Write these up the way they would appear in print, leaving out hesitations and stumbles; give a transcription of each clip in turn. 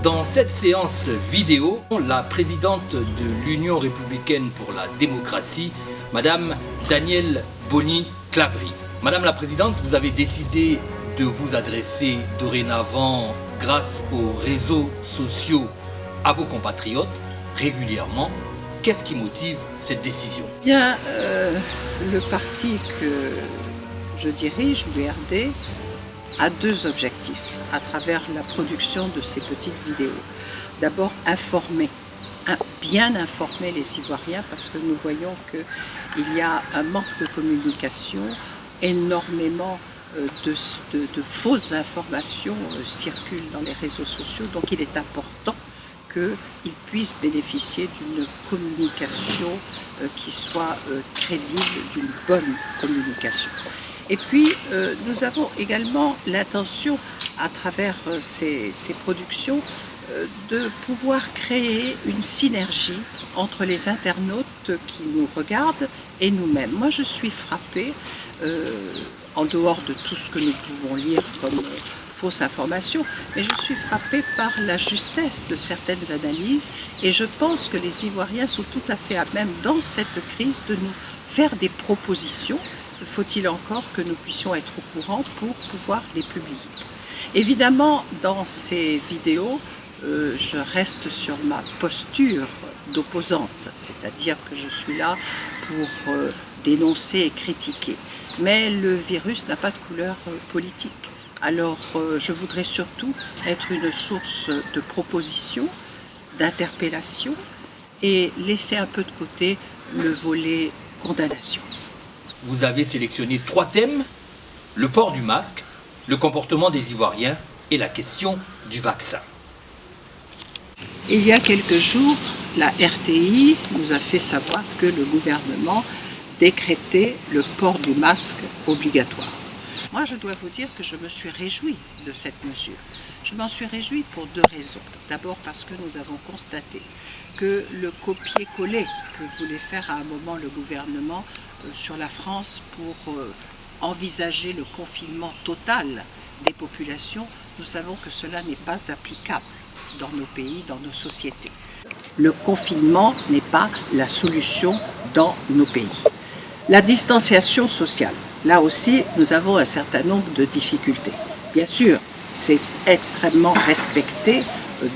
Dans cette séance vidéo, la présidente de l'Union républicaine pour la démocratie, Madame Danielle Boni-Clavry. Madame la présidente, vous avez décidé de vous adresser dorénavant, grâce aux réseaux sociaux, à vos compatriotes régulièrement. Qu'est-ce qui motive cette décision? Bien, le parti que je dirige, l'URD, a deux objectifs à travers la production de ces petites vidéos. D'abord, bien informer les Ivoiriens, parce que nous voyons qu'il y a un manque de communication, énormément de fausses informations circulent dans les réseaux sociaux, donc il est important qu'ils puissent bénéficier d'une communication qui soit crédible, d'une bonne communication. Et puis, nous avons également l'intention, à travers ces productions, de pouvoir créer une synergie entre les internautes qui nous regardent et nous-mêmes. Moi, je suis frappée, en dehors de tout ce que nous pouvons lire comme fausses informations, mais je suis frappée par la justesse de certaines analyses et je pense que les Ivoiriens sont tout à fait à même, dans cette crise, de nous faire des propositions. Faut-il encore que nous puissions être au courant pour pouvoir les publier. Évidemment, dans ces vidéos, je reste sur ma posture d'opposante, c'est-à-dire que je suis là pour dénoncer et critiquer. Mais le virus n'a pas de couleur politique. Alors, je voudrais surtout être une source de propositions, d'interpellations et laisser un peu de côté le volet condamnation. Vous avez sélectionné 3 thèmes, le port du masque, le comportement des Ivoiriens et la question du vaccin. Il y a quelques jours, la RTI nous a fait savoir que le gouvernement décrétait le port du masque obligatoire. Moi, je dois vous dire que je me suis réjouie de cette mesure. Je m'en suis réjouie pour 2 raisons. D'abord parce que nous avons constaté que le copier-coller que voulait faire à un moment le gouvernement sur la France pour envisager le confinement total des populations, nous savons que cela n'est pas applicable dans nos pays, dans nos sociétés. Le confinement n'est pas la solution dans nos pays. La distanciation sociale, là aussi, nous avons un certain nombre de difficultés. Bien sûr, c'est extrêmement respecté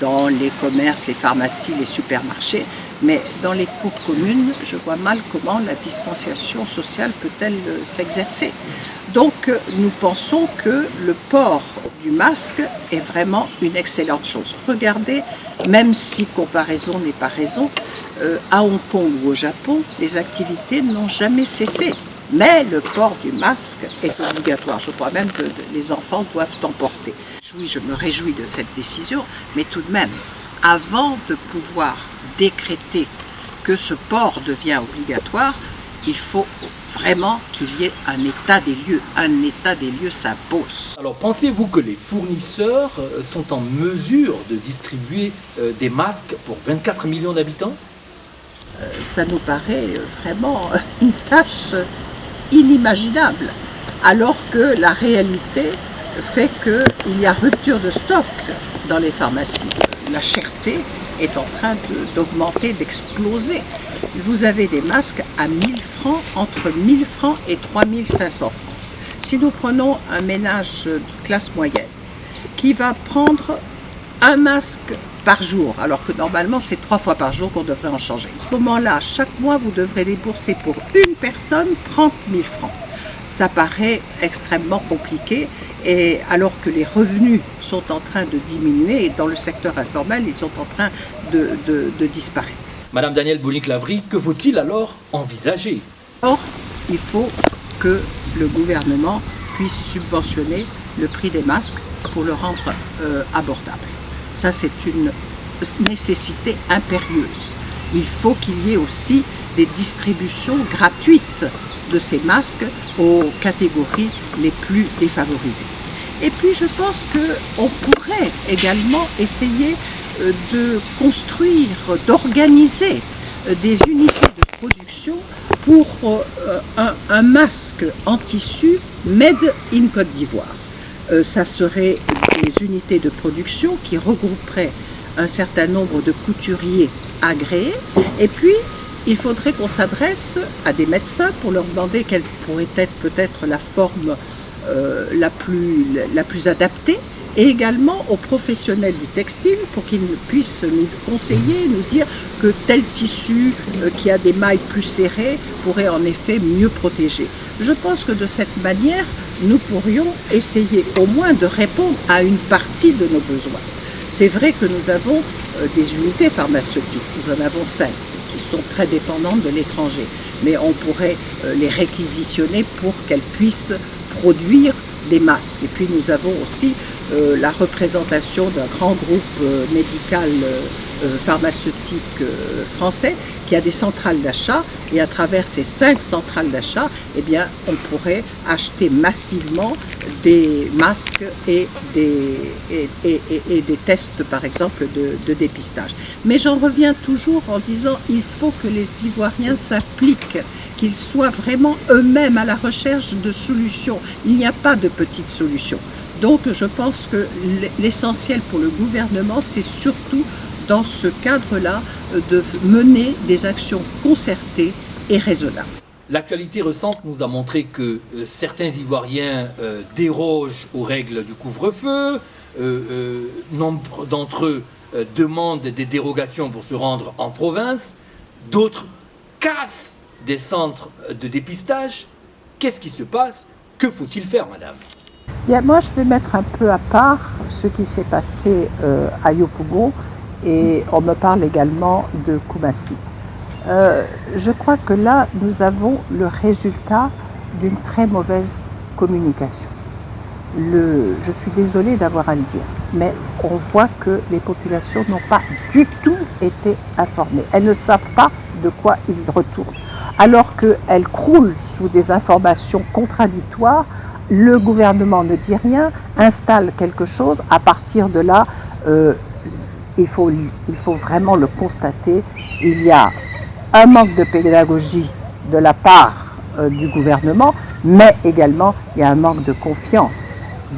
dans les commerces, les pharmacies, les supermarchés, mais dans les cours communes, je vois mal comment la distanciation sociale peut-elle s'exercer. Donc, nous pensons que le port du masque est vraiment une excellente chose. Regardez, même si comparaison n'est pas raison, à Hong Kong ou au Japon, les activités n'ont jamais cessé. Mais le port du masque est obligatoire. Je crois même que les enfants doivent en porter. Oui, je me réjouis de cette décision, mais tout de même, avant de pouvoir décréter que ce port devient obligatoire, il faut vraiment qu'il y ait un état des lieux. Un état des lieux s'impose. Alors, pensez-vous que les fournisseurs sont en mesure de distribuer des masques pour 24 millions d'habitants? Ça nous paraît vraiment une tâche inimaginable, alors que la réalité fait qu'il y a rupture de stock dans les pharmacies. La cherté est en train d'augmenter, d'exploser. Vous avez des masques à 1000 francs, entre 1000 francs et 3500 francs. Si nous prenons un ménage de classe moyenne qui va prendre un masque par jour, alors que normalement c'est 3 fois par jour qu'on devrait en changer. À ce moment-là, chaque mois, vous devrez débourser pour une personne 30 000 francs. Ça paraît extrêmement compliqué, et alors que les revenus sont en train de diminuer, et dans le secteur informel, ils sont en train de disparaître. Madame Danielle Boni-Clavry, que faut-il alors envisager? Or, il faut que le gouvernement puisse subventionner le prix des masques pour le rendre abordable. Ça, c'est une nécessité impérieuse. Il faut qu'il y ait aussi des distributions gratuites de ces masques aux catégories les plus défavorisées. Et puis, je pense qu'on pourrait également essayer de construire, d'organiser des unités de production pour un masque en tissu made in Côte d'Ivoire. Ça serait des unités de production qui regrouperaient un certain nombre de couturiers agréés. Et puis, il faudrait qu'on s'adresse à des médecins pour leur demander quelle pourrait être peut-être la forme la plus adaptée, et également aux professionnels du textile pour qu'ils puissent nous conseiller, nous dire que tel tissu qui a des mailles plus serrées pourrait en effet mieux protéger. Je pense que de cette manière, nous pourrions essayer au moins de répondre à une partie de nos besoins. C'est vrai que nous avons des unités pharmaceutiques, nous en avons 5, qui sont très dépendantes de l'étranger, mais on pourrait les réquisitionner pour qu'elles puissent produire des masques. Et puis nous avons aussi la représentation d'un grand groupe médical pharmaceutique français qui a des centrales d'achat, et à travers ces 5 centrales d'achat, eh bien, on pourrait acheter massivement des masques et des tests, par exemple, de dépistage. Mais j'en reviens toujours en disant il faut que les Ivoiriens s'appliquent, qu'ils soient vraiment eux-mêmes à la recherche de solutions. Il n'y a pas de petites solutions. Donc je pense que l'essentiel pour le gouvernement, c'est surtout dans ce cadre-là de mener des actions concertées et raisonnables. L'actualité récente nous a montré que certains Ivoiriens dérogent aux règles du couvre-feu, nombre d'entre eux demandent des dérogations pour se rendre en province, d'autres cassent des centres de dépistage. Qu'est-ce qui se passe? Que faut-il faire, madame? Bien, moi, je vais mettre un peu à part ce qui s'est passé à Yopougon, et on me parle également de Koumassi. Je crois que là, nous avons le résultat d'une très mauvaise communication. Je suis désolée d'avoir à le dire, mais on voit que les populations n'ont pas du tout été informées. Elles ne savent pas de quoi ils retournent. Alors qu'elles croulent sous des informations contradictoires, le gouvernement ne dit rien, installe quelque chose. À partir de là, il faut vraiment le constater, il y a un manque de pédagogie de la part du gouvernement, mais également il y a un manque de confiance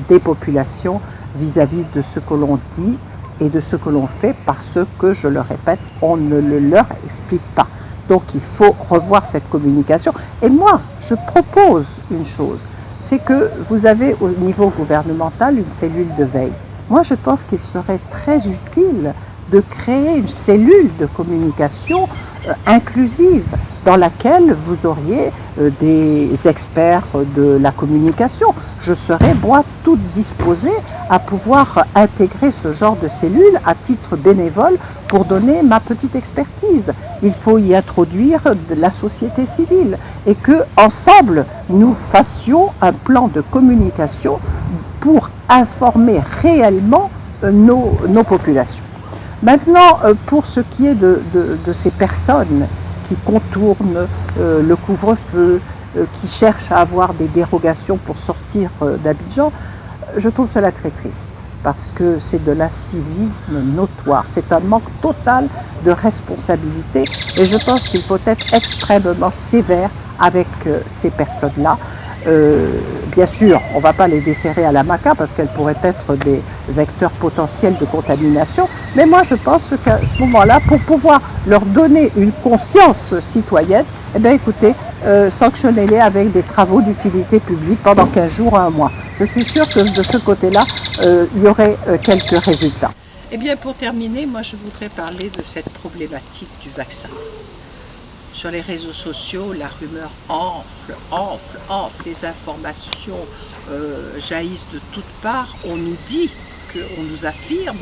des populations vis-à-vis de ce que l'on dit et de ce que l'on fait, parce que, je le répète, on ne le leur explique pas. Donc il faut revoir cette communication. Et moi, je propose une chose, c'est que vous avez au niveau gouvernemental une cellule de veille. Moi, je pense qu'il serait très utile de créer une cellule de communication inclusive dans laquelle vous auriez des experts de la communication. Je serais, moi, toute disposée à pouvoir intégrer ce genre de cellule à titre bénévole pour donner ma petite expertise. Il faut y introduire de la société civile et que, ensemble, nous fassions un plan de communication pour informer réellement nos populations. Maintenant, pour ce qui est de ces personnes qui contournent le couvre-feu, qui cherchent à avoir des dérogations pour sortir d'Abidjan, je trouve cela très triste, parce que c'est de l'incivisme notoire, c'est un manque total de responsabilité, et je pense qu'il faut être extrêmement sévère avec ces personnes-là. Bien sûr, on ne va pas les déférer à la MACA parce qu'elles pourraient être des vecteurs potentiels de contamination, mais moi je pense qu'à ce moment-là, pour pouvoir leur donner une conscience citoyenne, eh bien écoutez, sanctionnez-les avec des travaux d'utilité publique pendant 15 jours à 1 mois. Je suis sûre que de ce côté-là, il y aurait quelques résultats. Eh bien pour terminer, moi je voudrais parler de cette problématique du vaccin. Sur les réseaux sociaux, la rumeur enfle, les informations jaillissent de toutes parts. On nous affirme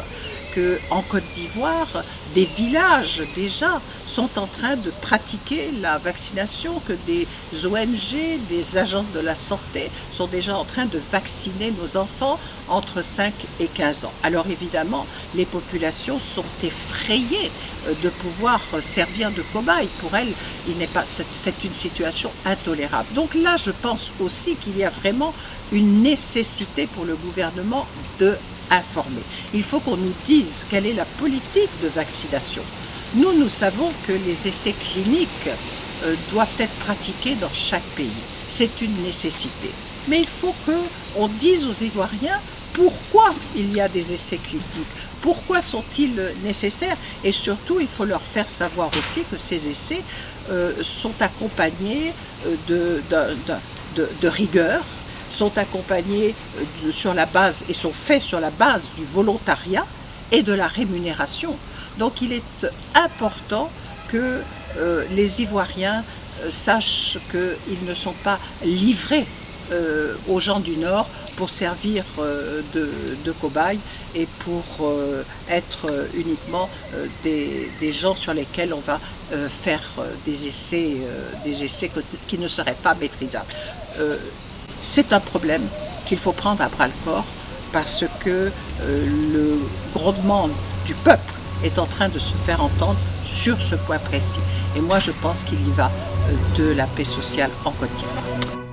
qu'en Côte d'Ivoire, des villages déjà sont en train de pratiquer la vaccination, que des ONG, des agents de la santé sont déjà en train de vacciner nos enfants entre 5 et 15 ans. Alors évidemment, les populations sont effrayées de pouvoir servir de cobaye. Pour elles, c'est une situation intolérable. Donc là, je pense aussi qu'il y a vraiment une nécessité pour le gouvernement de informer. Il faut qu'on nous dise quelle est la politique de vaccination. Nous savons que les essais cliniques doivent être pratiqués dans chaque pays. C'est une nécessité. Mais il faut qu'on dise aux Ivoiriens pourquoi il y a des essais cliniques, Pourquoi sont-ils nécessaires? Et surtout, il faut leur faire savoir aussi que ces essais sont accompagnés de rigueur, sont accompagnés sur la base et sont faits sur la base du volontariat et de la rémunération. Donc il est important que les Ivoiriens sachent qu'ils ne sont pas livrés aux gens du Nord pour servir de cobayes et pour être uniquement des gens sur lesquels on va faire des essais qui ne seraient pas maîtrisables. C'est un problème qu'il faut prendre à bras-le-corps parce que le grondement du peuple est en train de se faire entendre sur ce point précis. Et moi, je pense qu'il y va de la paix sociale en Côte d'Ivoire.